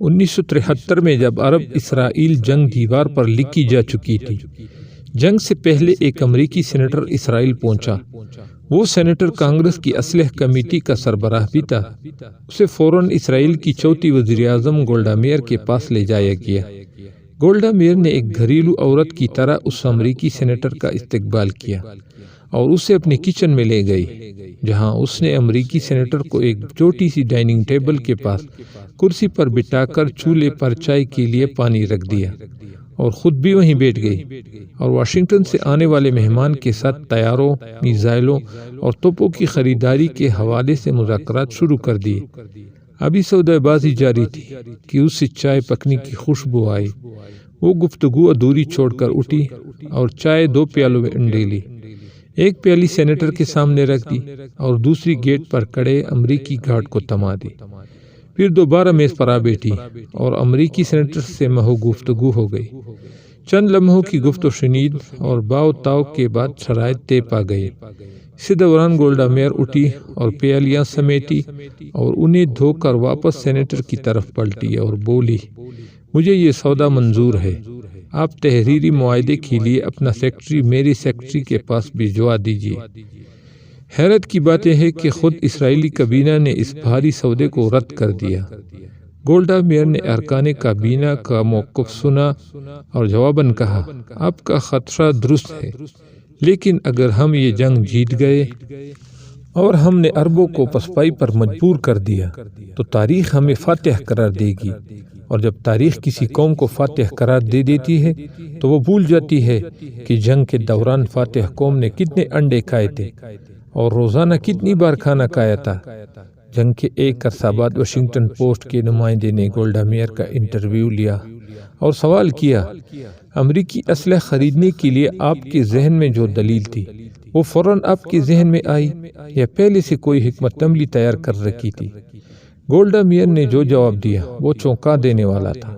1973 میں جب عرب اسرائیل جنگ دیوار پر لکھی جا چکی تھی، جنگ سے پہلے ایک امریکی سینیٹر اسرائیل پہنچا۔ وہ سینیٹر کانگریس کی اسلحہ کمیٹی کا سربراہ بھی تھا۔ اسے فوراً اسرائیل کی چوتھی وزیر اعظم گولڈا میئر کے پاس لے جایا گیا۔ گولڈا میئر نے ایک گھریلو عورت کی طرح اس امریکی سینیٹر کا استقبال کیا اور اسے اپنے کچن میں لے گئی، جہاں اس نے امریکی سینیٹر کو ایک چھوٹی سی ڈائننگ ٹیبل کے پاس کرسی پر بٹھا کر چولہے پر چائے کے لیے پانی رکھ دیا اور خود بھی وہیں بیٹھ گئی اور واشنگٹن سے آنے والے مہمان کے ساتھ طیاروں، میزائلوں اور توپوں کی خریداری کے حوالے سے مذاکرات شروع کر دیے۔ ابھی سودہ بازی جاری تھی کہ اس سے چائے پکنے کی خوشبو آئی۔ وہ گفتگو ادھوری چھوڑ کر اٹھی اور چائے 2 پیالوں میں انڈیلی۔ ایک پیالی سینیٹر کے سامنے رکھ دی اور دوسری گیٹ پر کھڑے امریکی گارڈ کو تھما دی۔ پھر دوبارہ میز پر آ بیٹھی اور امریکی سینیٹر سے محو گفتگو ہو گئی۔ چند لمحوں کی گفت و شنید اور باؤ تاؤ کے بعد شرائط طے پا گئی۔ اسی دوران گولڈا میئر اٹھی اور پیالیاں سمیٹی اور انہیں دھو کر واپس سینیٹر کی طرف پلٹی اور بولی، مجھے یہ سودا منظور ہے، آپ تحریری معاہدے کے لیے اپنا سیکرٹری میری سیکرٹری کے پاس بھجوا دیجیے۔ حیرت کی بات یہ ہے کہ خود اسرائیلی کابینہ نے اس بھاری سودے کو رد کر دیا۔ گولڈا میئر نے ارکان کابینہ کا موقف سنا اور جواباً کہا، آپ کا خطرہ درست ہے، لیکن اگر ہم یہ جنگ جیت گئے اور ہم نے عربوں کو پسپائی پر مجبور کر دیا تو تاریخ ہمیں فاتح قرار دے گی، اور جب تاریخ کسی قوم کو فاتح قرار دے دیتی ہے تو وہ بھول جاتی ہے کہ جنگ کے دوران فاتح قوم نے کتنے انڈے کھائے تھے اور روزانہ کتنی بار کھانا کھایا تھا۔ جنگ کے ایک عرصہ بعد واشنگٹن پوسٹ کے نمائندے نے گولڈا میئر کا انٹرویو لیا اور سوال کیا، امریکی اسلحہ خریدنے کے لیے آپ کے ذہن میں جو دلیل تھی وہ فوراً آپ کے ذہن میں آئی یا پہلے سے کوئی حکمت عملی تیار کر رکھی تھی؟ گولڈا میئر نے جو جواب دیا وہ چونکا دینے والا تھا۔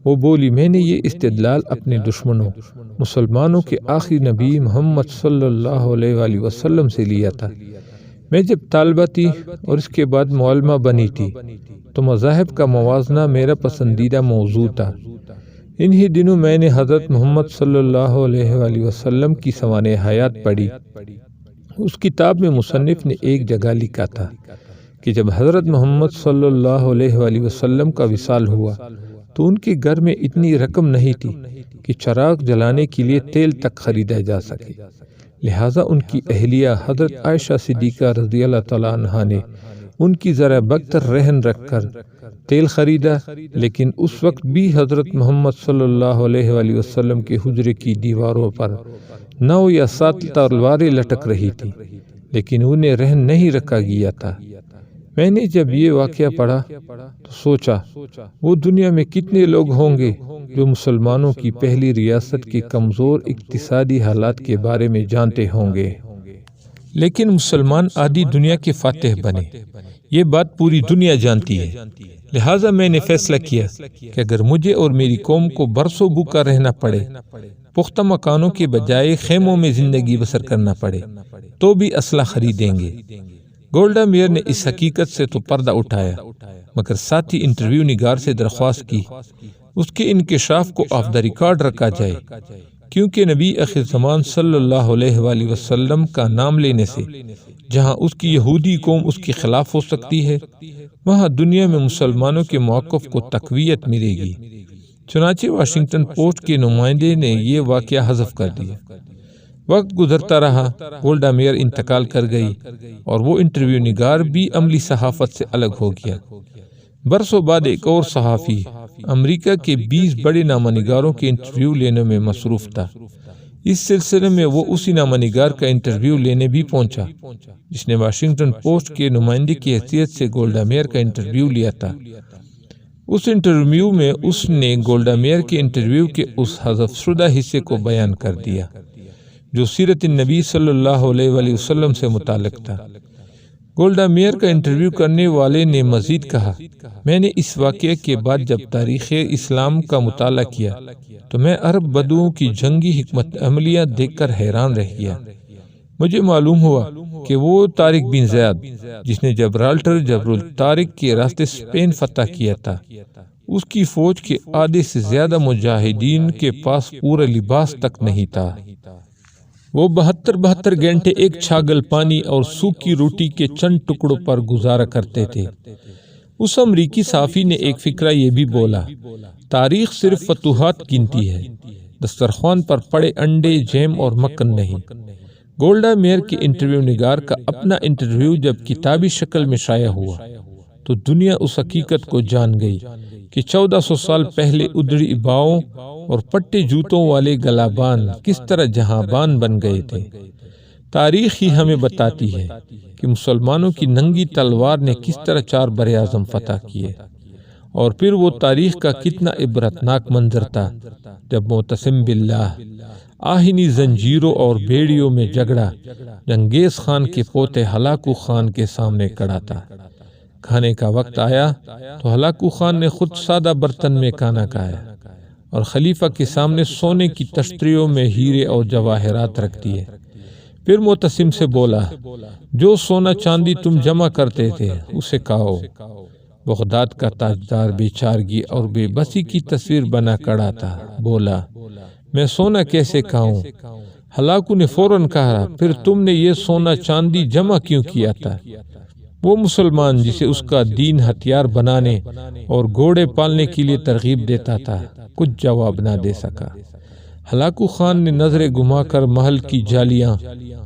وہ بولی، میں نے یہ استدلال اپنے دشمنوں مسلمانوں کے آخری نبی محمد صلی اللہ علیہ وآلہ وسلم سے لیا تھا۔ میں جب طالبہ تھی اور اس کے بعد معلمہ بنی تھی تو مذاہب کا موازنہ میرا پسندیدہ موضوع تھا۔ انہی دنوں میں نے حضرت محمد صلی اللہ علیہ وآلہ وسلم کی سوانح حیات پڑھی۔ اس کتاب میں مصنف نے ایک جگہ لکھا تھا کہ جب حضرت محمد صلی اللہ علیہ وآلہ وسلم کا وصال ہوا تو ان کے گھر میں اتنی رقم نہیں تھی کہ چراغ جلانے کے لیے تیل تک خریدا جا سکے، لہٰذا ان کی اہلیہ حضرت عائشہ صدیقہ رضی اللہ تعالیٰ عنہا نے ان کی ذرا بکتر رہن رکھ کر تیل خریدا، لیکن اس وقت بھی حضرت محمد صلی اللہ علیہ وآلہ وسلم کے حجرے کی دیواروں پر 9 یا 7 تلواریں لٹک رہی تھی، لیکن انہیں رہن نہیں رکھا گیا تھا۔ میں نے جب یہ واقعہ پڑھا تو سوچا وہ دنیا میں کتنے لوگ ہوں گے جو مسلمانوں کی پہلی ریاست کے کمزور اقتصادی حالات کے بارے میں جانتے ہوں گے، لیکن مسلمان آدھی دنیا کے فاتح بنے۔ یہ بات پوری دنیا جانتی ہے، لہٰذا میں نے فیصلہ کیا کہ اگر مجھے اور میری قوم کو برسوں بھوکا رہنا پڑے، پختہ مکانوں کے بجائے خیموں میں زندگی بسر کرنا پڑے، تو بھی اسلحہ خریدیں گے۔ گولڈا میئر نے اس حقیقت سے تو پردہ اٹھایا، مگر ساتھ ہی انٹرویو نگار سے درخواست کی اس کے انکشاف کو آف دا ریکارڈ رکھا جائے، کیونکہ نبی آخر زمان صلی اللہ علیہ وآلہ وسلم کا نام لینے سے جہاں اس کی یہودی قوم اس کے خلاف ہو سکتی ہے، وہاں دنیا میں مسلمانوں کے موقف کو تقویت ملے گی۔ چنانچہ واشنگٹن پوسٹ کے نمائندے نے یہ واقعہ حذف کر دیا۔ وقت گزرتا رہا، گولڈا میئر انتقال کر گئی اور وہ انٹرویو نگار بھی عملی صحافت سے الگ ہو گیا۔ برسوں بعد ایک اور صحافی امریکہ کے 20 بڑے نامہ نگاروں کے انٹرویو لینے میں مصروف تھا۔ اس سلسلے میں وہ اسی نامہ نگار کا انٹرویو لینے بھی پہنچا جس نے واشنگٹن پوسٹ کے نمائندے کی حیثیت سے گولڈا میئر کا انٹرویو لیا تھا۔ اس انٹرویو میں اس نے گولڈا میئر کے انٹرویو کے اس حذف شدہ حصے کو بیان کر دیا جو سیرت النبی صلی اللہ علیہ وآلہ وسلم سے متعلق تھا۔ گولڈا میئر کا انٹرویو کرنے والے نے مزید کہا، میں نے اس واقعے کے بعد جب تاریخ اسلام کا مطالعہ کیا تو میں عرب بدوؤں کی جنگی حکمت عملیاں دیکھ کر حیران رہ گیا۔ مجھے معلوم ہوا کہ وہ طارق بن زیاد جس نے جبر الطارق کے راستے اسپین فتح کیا تھا، اس کی فوج کے آدھے سے زیادہ مجاہدین کے پاس پورا لباس تک نہیں تھا۔ وہ 72 گھنٹے ایک چھاگل پانی اور سوکھی روٹی کے چند ٹکڑوں پر گزارا کرتے تھے۔ اس امریکی صحافی نے ایک فقرہ یہ بھی بولا، تاریخ صرف فتوحات گنتی ہے، دسترخوان پر پڑے انڈے، جیم اور مکھن نہیں۔ گولڈا میئر کے انٹرویو نگار کا اپنا انٹرویو جب کتابی شکل میں شائع ہوا تو دنیا اس حقیقت کو جان گئی کہ 1400 سال پہلے ادھڑی باؤں اور پٹے جوتوں والے گلابان کس طرح جہاں بان بن گئے تھے۔ تاریخ ہی ہمیں بتاتی ہے کہ مسلمانوں کی ننگی تلوار نے کس طرح 4 براعظم فتح کیے، اور پھر وہ تاریخ کا کتنا عبرتناک منظر تھا جب معتصم باللہ آہنی زنجیروں اور بیڑیوں میں جھگڑا چنگیز خان کے پوتے ہلاکو خان کے سامنے کھڑا تھا۔ کھانے کا وقت آیا تو ہلاکو خان نے خود سادہ برتن میں کھانا کھایا اور خلیفہ کے سامنے سونے کی تشتریوں میں ہیرے اور جواہرات رکھ دیے۔ پھر معتصم سے بولا، جو سونا چاندی تم جمع کرتے تھے اسے کھاؤ۔ بغداد کا تاجدار بے چارگی اور بے بسی کی تصویر بنا کھڑا تھا، بولا، میں سونا کیسے کھاؤں؟ ہلاکو نے فوراً کہا، پھر تم نے یہ سونا چاندی جمع کیوں کیا تھا؟ وہ مسلمان جسے اس کا دین ہتھیار بنانے اور گھوڑے پالنے کے لیے ترغیب دیتا تھا کچھ جواب نہ دے سکا۔ ہلاکو خان نے نظریں گھما کر محل کی جالیاں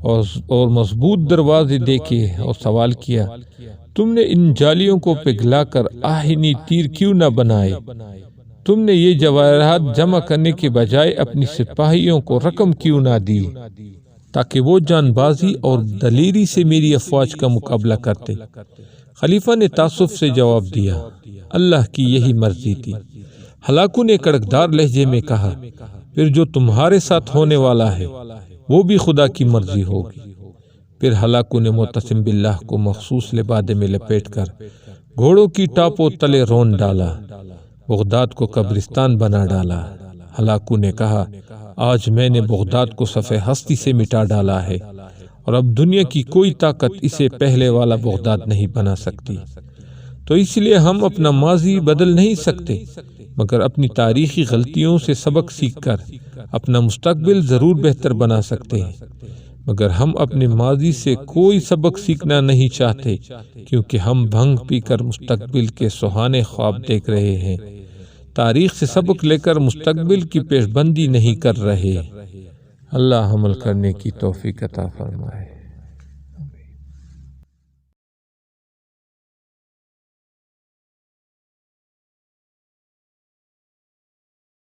اور مضبوط دروازے دیکھے اور سوال کیا، تم نے ان جالیوں کو پگھلا کر آہنی تیر کیوں نہ بنائے؟ تم نے یہ جواہرات جمع کرنے کے بجائے اپنی سپاہیوں کو رقم کیوں نہ دی تاکہ وہ جان بازی اور دلیری سے میری افواج کا مقابلہ کرتے؟ خلیفہ نے تعصب سے جواب دیا، اللہ کی یہی مرضی تھی۔ ہلاکو نے کڑکدار لہجے میں کہا، پھر جو تمہارے ساتھ ہونے والا ہے وہ بھی خدا کی مرضی ہوگی۔ پھر ہلاکو نے معتصم باللہ کو مخصوص لبادے میں لپیٹ کر گھوڑوں کی ٹاپوں تلے رون ڈالا، بغداد کو قبرستان بنا ڈالا۔ ہلاکو نے کہا، آج میں نے بغداد کو صفحہ ہستی سے مٹا ڈالا ہے اور اب دنیا کی کوئی طاقت اسے پہلے والا بغداد نہیں بنا سکتی۔ تو اس لیے ہم اپنا ماضی بدل نہیں سکتے، مگر اپنی تاریخی غلطیوں سے سبق سیکھ کر اپنا مستقبل ضرور بہتر بنا سکتے ہیں، مگر ہم اپنے ماضی سے کوئی سبق سیکھنا نہیں چاہتے کیونکہ ہم بھنگ پی کر مستقبل کے سہانے خواب دیکھ رہے ہیں، تاریخ سے سبق لے کر مستقبل کی پیش بندی نہیں کر رہے۔ اللہ عمل کرنے کی توفیق عطا فرمائے۔